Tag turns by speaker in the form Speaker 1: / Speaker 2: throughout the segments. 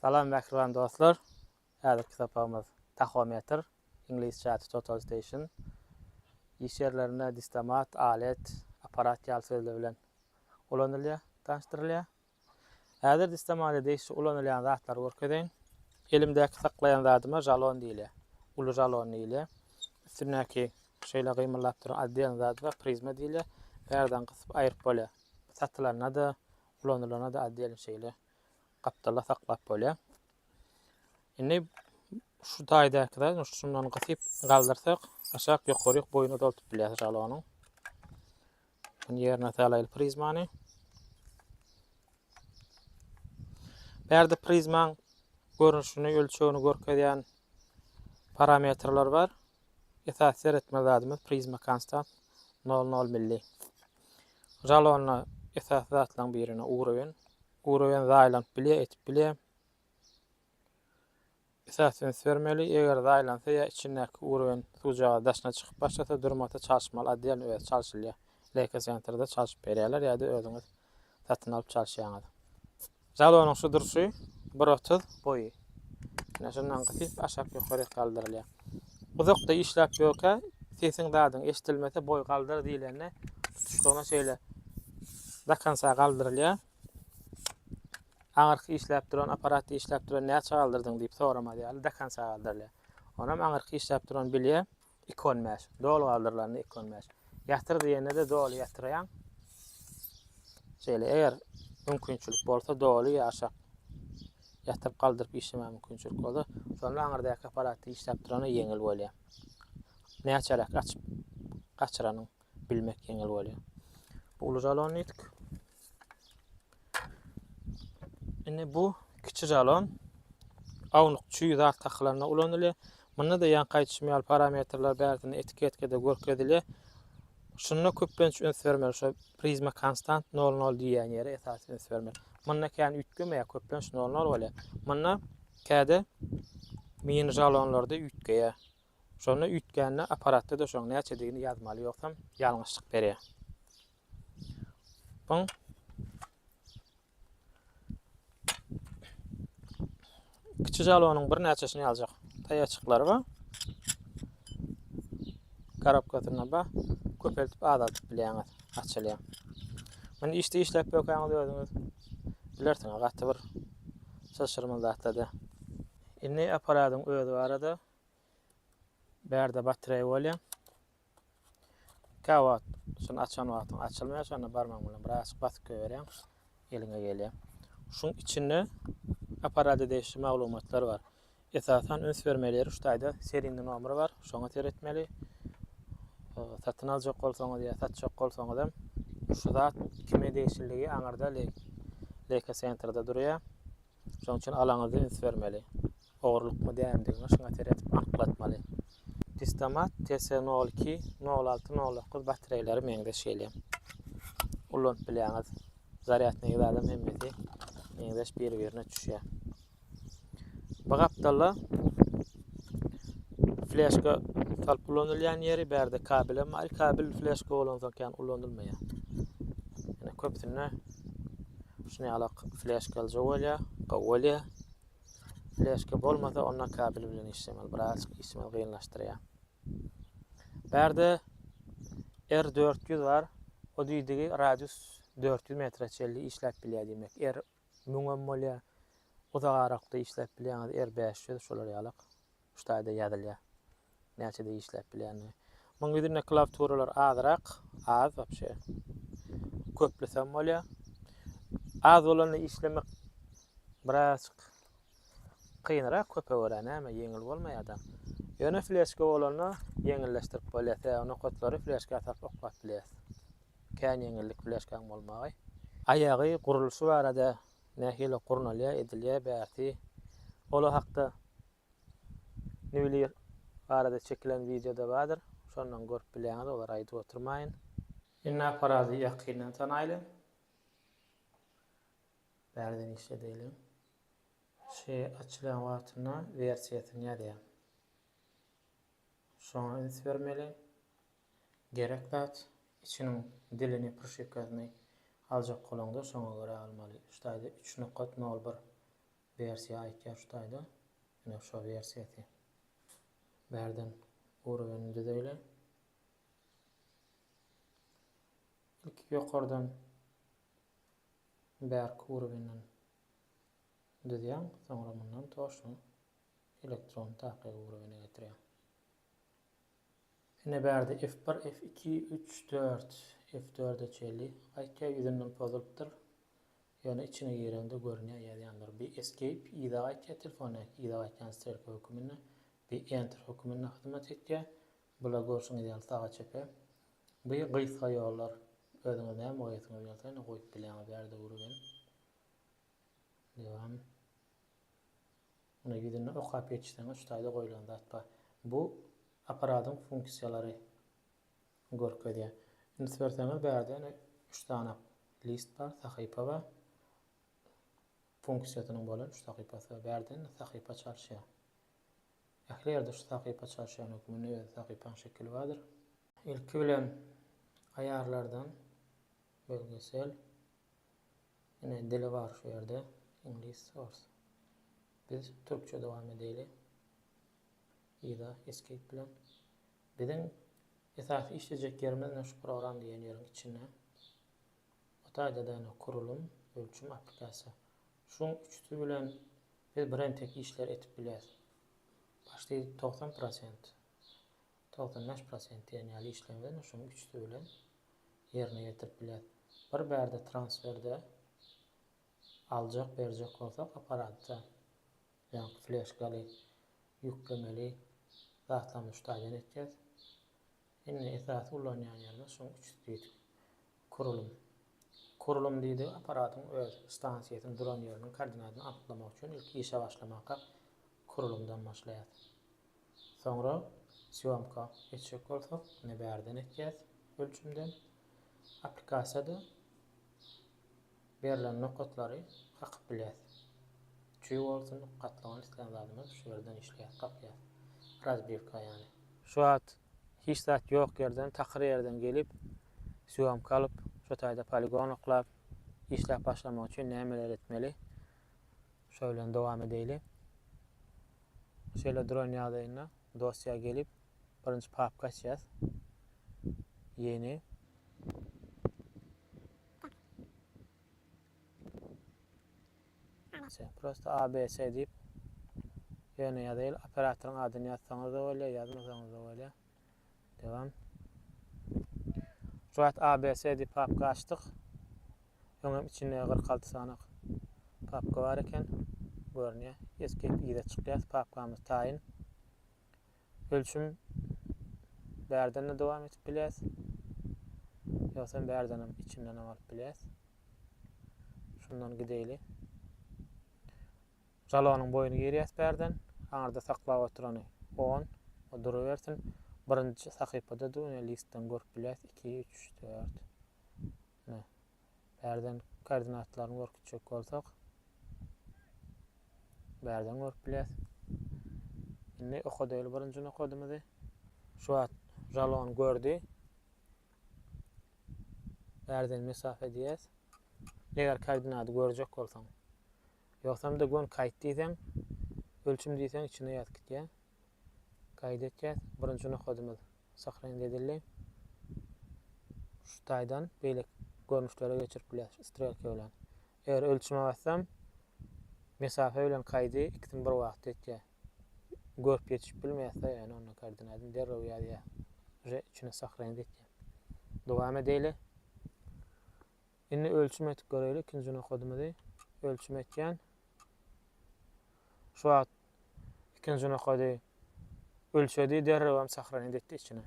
Speaker 1: Salam bakran dostlar. Häzir kitapamız tahometr, inglizce total station. İş yerlerine distamat, alet, aparat ýalsözler bilen ulanylýar, tanıştyrylýar. Häzir distamada değişik ulanylýan zatlar görkedeň. Elimdäki saklayan zadyma jalon diýilýär. Ulu jalon diýilýär. Üstündäki şeýle gymylap duran addiýan zat we prizma diýilýär. Bärden gysyp aýryp bolýar. Satylanyna da, ulanylyna da addiýan şeýle gapdala saklap bolýar. Indi şu taýdakda şundan gysyp galdyrsak, aşak ýokary boýuna doldurup bilýär jalonyň. Bunu ýerine salaýyl prizmany. Bärde prizmaň görünüşini, ölçegini görkezýän parametrler bar. Esas etme zadymyz prizma konstant 0,0 milli. Jalonyna esas zatlaryň birine ugrawen. Ugrawen zaýlanıp bilýär, etip bilýär. Esasyn vermeli, eger zaýlansa ýa içindäki ugrawen sujağa daşna çykyp başlasa durmata çalışmaly, addiýan öz çalışylýar. Leka sentrda çalışyp berýärler ýa-da özüňiz satyn alyp çalışýaňyz. Jalonyň şu duruşy 1.30 boýy. Näşendan gysyp aşak ýokary galdyrylýar. Uzakda işläp ýöke, sesiň dadyň eşdilmese boý galdyr diýilende tutuşlygyna şeýle dakansa galdyrylýar. Aňyrky işläp duran aparatdy işläp duran näçe galdyrdyň diýip sorama diýär, dakansa galdyrylýar. Onam aňyrky işläp duran bilýär, ikon mäş, dolu galdyrylany ikon mäş. Ýatyr diýende de dolu ýatyrýan. Şeýle eger mümkinçilik bolsa dolu ýa aşak yatyryp galdyryp işleme mümkinçilik bolsa, şonda aňyrdaky aparatdy işläp durana ýeňil bolýar. Näçerek açyp gaçyranyň bilmek ýeňil bolýar. Bu ulu jalon etdik. Indi bu kiçi jalon awnyk çüý zat taklaryna ulanylýar. Munda da ýan gaýtışmaýal parametrler bärdini etiketkede görkezilýär. Şunu köplenç öns vermeli, şu prizma konstant 0,0 diýen ýere esas öns vermeli. Munda kän ütgeme ýa köplenç 0,0 bolýar. Munda käde mini jalonlarda ütgeýär. Şonu ütgände aparatda da şoň näçe diýeni ýazmaly, ýoksam ýalňyşlyk berýär. Bu kiçi jalonyň bir näçesini ýaljak. Taýaçyklary bar. Karapkasyna ba köpeltip azaltyp bilýäňiz, açylýar. Munda işte işläp ýökäňiz özüňiz bilersiňiz, gaty bir şaşyrma zatda. Indi aparatyň özü barada bärde batarya bolýar. Kawat, şunu açan wagtyň açylmaýar, şonu barmaň bilen biraz basyp görýän, eliňe gelýär. Şuň içinde aparatda değişik maglumatlar bar. Esasan öns vermeleri şu taýda seriýny nomeri bar, şoňa teretmeli. Satyn aljak bolsaňyz ýa satjak bolsaňyz hem şu zat kime değişilligi aňyrda leka sentrda durýar. Şoň üçin alaňyzy öns vermeli. Ogurlukmy dämdigini şoňa teretip anyklatmaly. Distamat TS02 06 09 bataryaları meňde şeýle. Ulanyp bilýäňiz. Zaryadny adam hemmeti meňde bir-birine düşýär. Bu gapdala flashka salyp ulanylýan ýeri bärde kabelem bar. Kabel flashka bolansoň ulanylmaýar. Ýani köpsine şuna alak flashka bolýar, bolýar. Flashka bolmasa ondan kabel bilen işlemeli, biraz işlemeli gynlaşdyrýar. Bärde R400 bar. O diýdigi radius 400 metre çelli işläp bilýär demek. Müňem bolýar. Uzagarakda işläp bilýäňiz R500 şolar ýalyk. Şu taýda ýazylýar. Näçe de işläp bilýärni. Muň üzerine klawiaturalar azyrak, az wapşe. Köplesem bolýar. Az bolany işlemek biraz kynara, köpe gören ama ýeňil bolmaýar. Ýöne flashka bolany ýeňilleşdirip bolýar. Onu kotlary flashka atyp okap bilýär. Kän ýeňillik flashka bolmagy. Aýagy gurulşy barada nähili gurnalýar, edilýär bäti. Ola hakda niwili barada çekilen videoda bardyr. Şondan görüp bilýäňiz, olar aýdyp oturmaýyn. Indi aparaty ýakynyň tanaýly. Bärden işledeýilim. Açılan wagtyna versiýasyny ýazýar. Şoňa öns vermeli. Gerek zat içiniň dilini, pрошивкаsyny aljak bolanda şoňa görä almaly. Şu taýda 3.01 versiya aýtýar şudaýda. Ine şo versiýasy. Bärden uruwyny düzeýle. İlk ýokardan bärki uruwynyň düzýän, soňra mundan toşu elektron takyp uruwyna getirýän. Ine bärde F1, F2, 3, 4, F4'e çeli aýtýar ýüzünden pozulypdyr. Ýöne içine girende görünýär ýazýandyr. Bir escape ýa-da aýtýar telefona ýa-da aýtýan strelka hökümine bir enter hökümine hyzmat etýär. Bula görşüňiz ýaly sağa çepe. Bu gysga ýollar özüňiz näme goýasyňyz bolsa ene goýup bilen bärde urugyn. Dewam. Una ýüzüne okap etişden şutaýda goýulan zat bar. Bu aparatyň funksiýalary görkezýär. Nisberteme bärde 3 tane list bar, sahypa bar. Funksiýasynyň bolan 3 sahypasy bärden sahypa çalşýar. Ähliýerde şu sahypa çalşýan hökümine öz sahypaň şekli bardyr. Ilki bilen aýarlardan bölgesel ine dili bar şu ýerde English source. Biz türkçe dowam edeýli. Ýa-da escape bilen. Biziň esasy işlejek ýerimiz şu program diýen ýeriň içinde. Otaýda kurulum, ölçüm aplikasiýa. Şuň üçsi bilen biz biren tek işler etip biler. Başta 90%, 95% diýen ýaly işlemden şuň üçsi bilen ýerine getirip biler. Bir bärde transferde aljak berjek bolsak aparatda ýa-da fleshgaly ýüklemeli zatlamy şutaýdan etýär. Indi esas ulanýan ýerde şuň üçsi diýdik. Kurulum diýdi aparatyň öz stansiýasyny duran ýeriniň koordinatyny atlamak üçin ilk işe başlamakka kurulumdan başlaýar. Soňra syomka etjek bolsak, ine bärden etýär ölçümden. Aplikasiýada berilen nokatlary hakyp bilýär. Çüý bolsun, gatlanan isleýän zadymyz şu ýerden işleýär, gapýar. Razbivka ýani. Şu at hiç zat ýok ýerden, takyr ýerden gelip syomka alyp, şu taýda poligon oklap, işläp başlamak üçin nämeler etmeli? Şo bilen dowam edeýli. Şeýle duran ýagdaýynda dosya gelip, birinji papka açýar. Yeni. Prosta ABC diýip ýöne ýazyl operatoryň adyny ýazsaňyz da bolýar, ýazmasaňyz da bolýar. Dewam. Şuat ABC diýip papka açdyk. Öňem içinde 46 sanyk papka bar eken. Görünýär. Escape ýa-da çykýar. Papkamyz taýyn. Ölçüm bärden de dowam etip bilýär. Ýa-da bärdenem içinden alyp bilýär. Şundan gideýli. Jalonyň boýuny gerýär bärden. Aňarda saklap oturany 10, o durabersin. Birinji sahypada da listden görüp bilýär 2, 3, 4. Ne? Bärden koordinatlaryny görkezjek bolsak, bärden görüp bilýär. Indi okadyl birinjini okadymyzy. Şu at jalon gördi. Bärden mesafe diýär. Eger koordinaty görjek bolsaň, ýoksam da gon kaýt diýsen, ölçüm diýsen içine ýazyp gitýär. Kaýt etýär. Birinjini okadymyz sahryn edildi. Şu taýdan beýle görnüşlere geçirip bilýär strelka bilen. Eger ölçüme bassam, mesafe bilen kaýdy ikisini bir wagt etýär. Görüp ýetişip bilmeýärse, ýani onuň koordinatyny derrew ýazýar. Je içine sahryn etýär. Dowam edeýli. Indi ölçüm etip göreýli ikinjini okadymyzy. Ölçüm etýän. Şu wagt ikinjini okady. Ölçedi derrew hem sahryn etdi içine.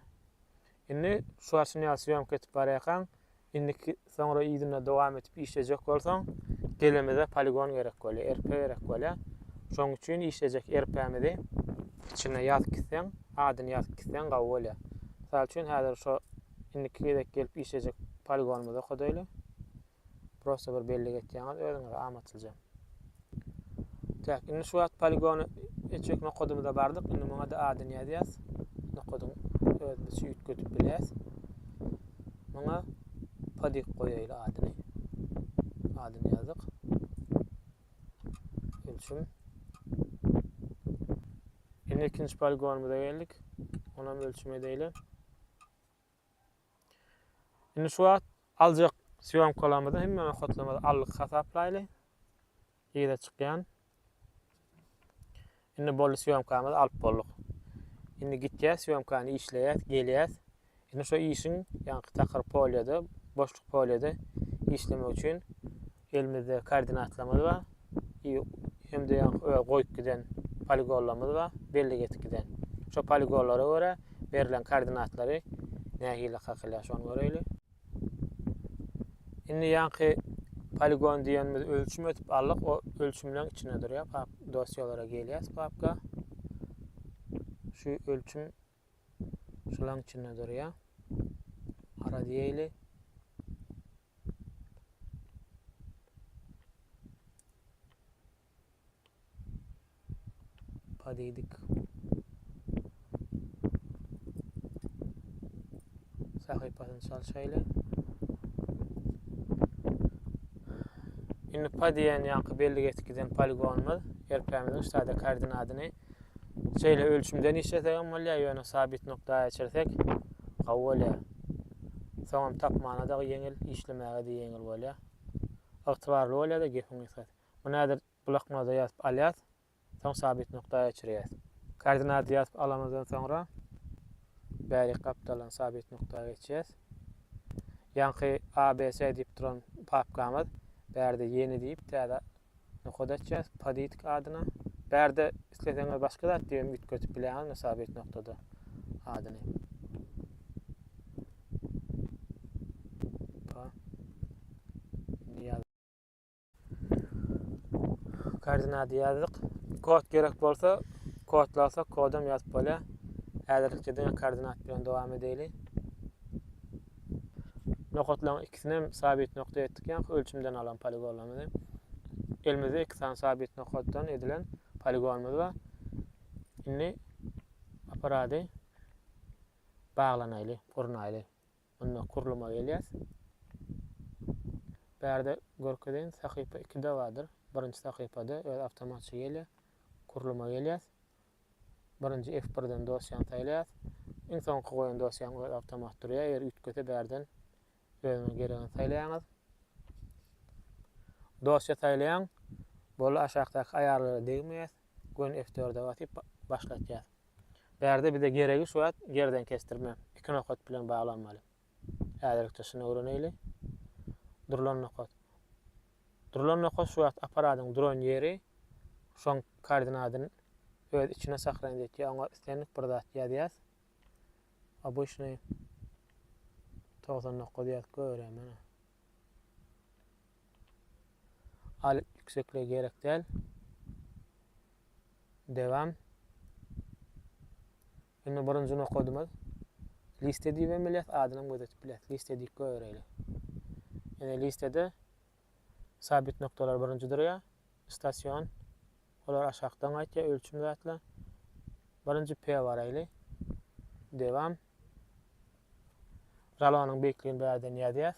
Speaker 1: Indi şu asyny ýasyam ketip barýakan. Indiki soňra ýygyna dowam etip işlejek bolsaň, gelemede poligon gerek bolýar, RP gerek bolýar. Şoň üçin işlejek RP'mizi içine ýazyp gitsen, adyny ýazyp gitsen gawy bolýar. Şol üçin häzir şo indiki gerek gelip işlejek poligonumuzy okadyly. Prosta bir belli etýäňiz özüňize amatylja. Tak, indi şu wagt poligony etjek nokadymyza bardyk. Indi muňa da adyny ýazýas. Nokadyň özüni süýt götüp bilýär. Muňa padik goýaýly adyny. Adyny ýazyk. ölçüm. Yine ikinci poligonumuza geldik. Ona ölçüm edelim. Şimdi şu an alacak syomkalarımızda hemen hotlamada allık hesaplaylı. İyi de çıkan. Şimdi bolu syomkamızı alıp bolduk. Şimdi gideceğiz, syomkanı işleyeceğiz, geleceğiz. Şimdi şu işin yani takır polyoda, boşluk polyoda işlemek için elimizde koordinatlarımız var. Hem de yani koyup giden poligonlarımız var, belli getip giden. Şu poligonlara göre verilen koordinatları nehiyle kakılıyor şu an göreyle. Şimdi yani poligon diyenimiz ölçüm ötüp aldık, o ölçümlerin içine duruyor. Dosyalara geliyoruz papka. Şu ölçüm şuların içine duruyor. Ara diyeyli. Padiydik. Sahipasını çalışayla. Şimdi padiyen yankı belli getkiden poligonumuz erpemizin üstada koordinatını şeyle ölçümden işletelim var ya yani sabit noktaya geçirsek kavvalya tamam tapmana da yengil işlemeye de yengil bolya ıhtibarlı bolya da gepin isat bu nedir bulakmada yazıp alyat tam sabit noktaya geçiriyaz koordinat yazıp alamazdan sonra bari kaptalan sabit noktaya geçeceğiz yankı ABC deyip duran papkamız berde yeni deyip tada nokodatacağız paditik adına berde istediğiniz başka da diyorum üt kötü bilen sabit noktada adını koordinat yazdık kod gerek bolsa kodlarsa kodum yazıp böyle äderlikçeden koordinat bilen devam edelim nokotların ikisini sabit nokta ettik yani ölçümden alan poligonlarımızı elimizde iki tane sabit noktadan edilen poligonumuz var. Şimdi aparadı bağlanaylı, kurunaylı. Onunla kuruluma geleceğiz. Berde görkeden sahipa 2'de vardır. Birinci sahipada öyle avtomatçı geliyor. Kuruluma geleceğiz. Birinci F1'den dosyanı taylayız. En son koyun dosyanı öyle avtomat duruyor. Eğer ütköte berden öyle gereğini taylayınız. Dosya taylayan bolu aşağıdaki ayarları değmeyiz. Gün F4'de batıp başlatacağız. Berde bir de gereği şu an geriden kestirmem. İki nokot bilen bağlanmalı. Äderlikçesini öğreneyle. Durulan nokot. Durulan nokot şu an aparatın duran yeri son koordinatını öz içine saklayan deyip ona istenlik bir dat yazıyız. Bu işini 90 nokot yazıp göreyim. Al yüksekliğe gerek değil. Devam. Şimdi birinci nokodumuz liste diye millet adını gözetip bilet. Liste diye göreyle. Yani listede sabit noktalar birinci duruyor. İstasyon. Olar aşağıdan aytya ölçüm zatla. Birinci P var ayli. Devam. Ralonun bekliğini berden yazıyız.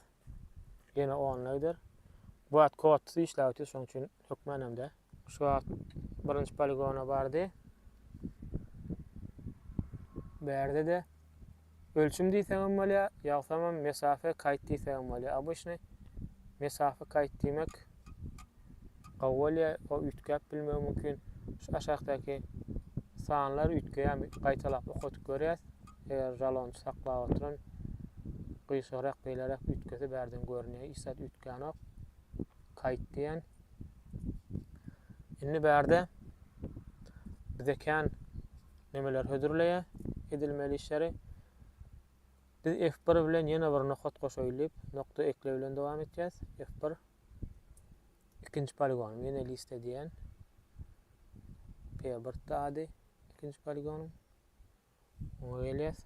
Speaker 1: Yine onlaydır. Bu at kodsu işlevti son için hükmenemde. Şu an birinci poligona vardı. Berde de ölçüm diýsem bolýar, ýa-da mesafe kayıt diýsem bolýar. Bu işni mesafe kayıt diýmek gowalya o ütgäp bilmegi mümkin. Şu aşağıdaki sanlar ütgäp gaýtalap okutup görýäs. Eger jalon saklap oturan gysgarak beýlerek ütgäse berden görnýär. Isat ütgänok kayıt diýen. Indi berde bizeken nemeler hödürleýär edilmeli işleri. Biz F1 bilen ýene bir nokot goşaýlyp, nokta ekle bilen dowam etýäs. F1 ikinci poligon, ýene liste diýen. P1 taýdy ikinci poligonum. Oňa gelýäs.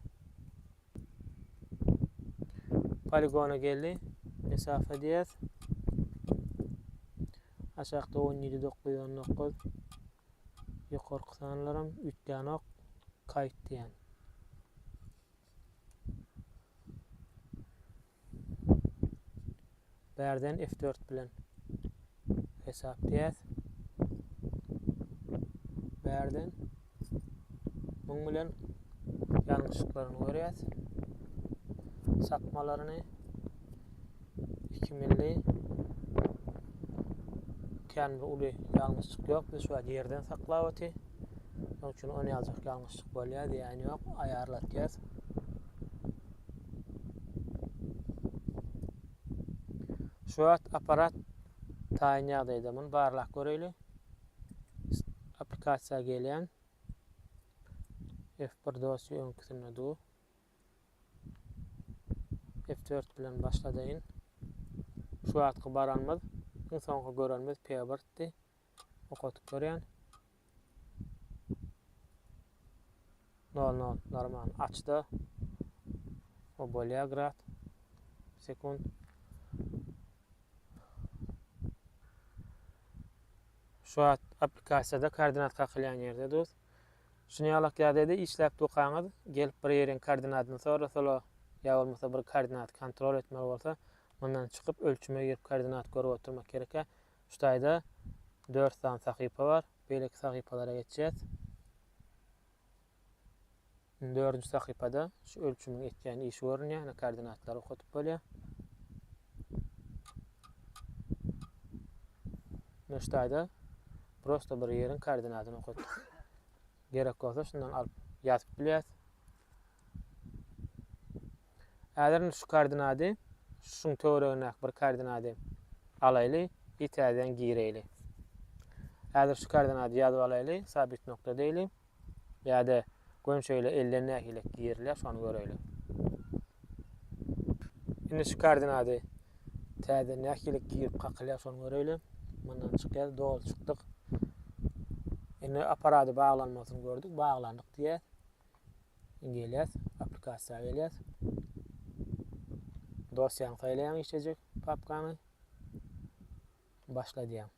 Speaker 1: Poligona geldi. Mesafe diýäs. Aşağıda 17.9 ýokarky sanlarym ütgänok kayıt diýen. Berden F4 bilen hesap diýäs. bärden. Muň bilen ýalňyşlyklaryny görýäs. Sapmalaryny 2 milli kän uly ýalňyşlyk ýok. Biz şu ýerden saklawaty. Şoň üçin onu ýaljak ýalňyşlyk bolýar diýeni ýok. Aýarlatýas. Şu aparat taýyn ýagdaýda muny barlak göreli. Aplikasiýa gelýän. F1 dosy öňküsine du. F4 bilen başladayın. Şu atky baranmaz. Soňky görenmez P1'di. Okatyp görýän. 00 normal açdy. O bolýar grad sekund. Şu aplikasiýada koordinat kakylýan ýerde dur. Şunu ýalak ýerde işläp dokaňyz gelip bir ýeriň koordinatyny sorasa, ýa bolmasa bir koordinat kontrol etmek bolsa, ondan çykyp ölçüme girip koordinat görüp oturmak gerek. Şu taýda 4 san sahypa bar. Beýleki sahypalara geçýäs. 4-nji sahypada şu ölçümüň etýän işi görünýär, koordinatlary okatyp bolýar. Şu taýda prosto bir ýeriň koordinatyny okatyp gerek bolsa şundan alyp ýazyp bilýäs. Äger şu koordinaty şuň töweregine bir koordinaty alaýly, ýetärden gireýli. Äger şu koordinaty ýazyp alaýly, sabit nokta diýeli. Ýa-da gömşeýle ellenäk ile girilýär, şonu göreýli. Indi şu koordinaty täze näkile girip kakylýar, şonu göreýli. Mundan çykýar, dol çykdyk. Indi aparaty baglanmasyny gördük, baglandyk diýär. Gelýär, aplikasiýa gelýär. Dosýany saýlaýan işlejek papkany. Başla diýär.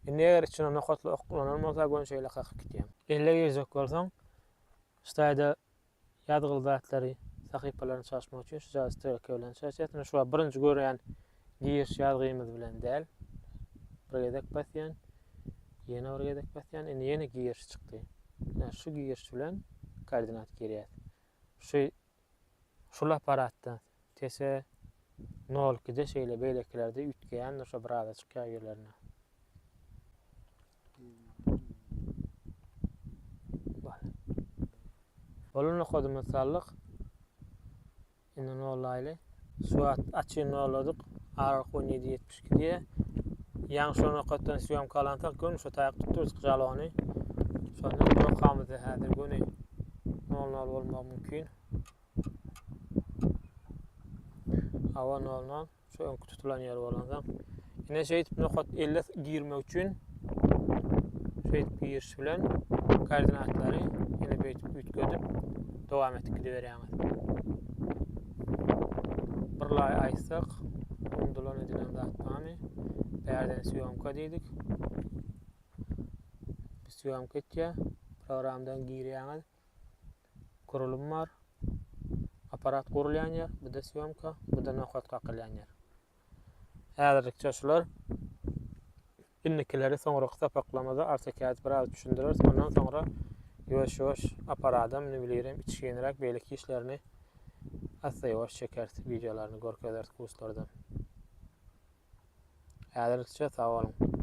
Speaker 1: Indi eger içine nokatly oklanylmasa gömşeýle kakyp gitýär. Elle ýezek bolsaň, şu taýda ýadgyl zatlary, sahypalaryny çalışmak üçin şu stroke bilen çalışýar. Şu birinji görýän giriş ýazgymyz bilen däl. Bir gezek basýan, ýene bir gezek basýan, indi ýene giriş çykdy. Şu giriş bilen koordinat girýär. Şu aparatda tese 02'de şeýle beýlekilerde ütgeýän şu birada çykýar ýerlerine. Bolun okady mysallyk. Indi nolaýly. Şu açyny noladyk. Aralyk 1772 diýe. Ýa-ni şonu okatdan syýamka alansak, gün şu taýak tutdurdyk jalany. Şonu prokamyzda häzir güni 00 bolmak mümkin. Hawa 00 şu öňkü tutulan ýer bolansa. Ine şeýtip nokat 50 girmek üçin şeýtip giriş bilen koordinatlary ine beýtip ütgedip dowam etip gidiberýäňiz. Birlaý aýsak, undulan edilen zatmy bärden syýamka diýdik. Syýamka etýär, programdan girýäňiz. Kurulum bar. Aparat gurulýan ýer, bu da syýamka, bu da nokat kakylýan ýer. Häzirlikçe şular. Innikileri soňra sapaklamada arsakäz biraz düşündirir. Ondan soňra ýoş-ýoş aparatda ne bilerim içgenirek beýleki işlerini ýoş çeker, videolaryny görkezler kurslardan. Häzirlikçe sag bolun.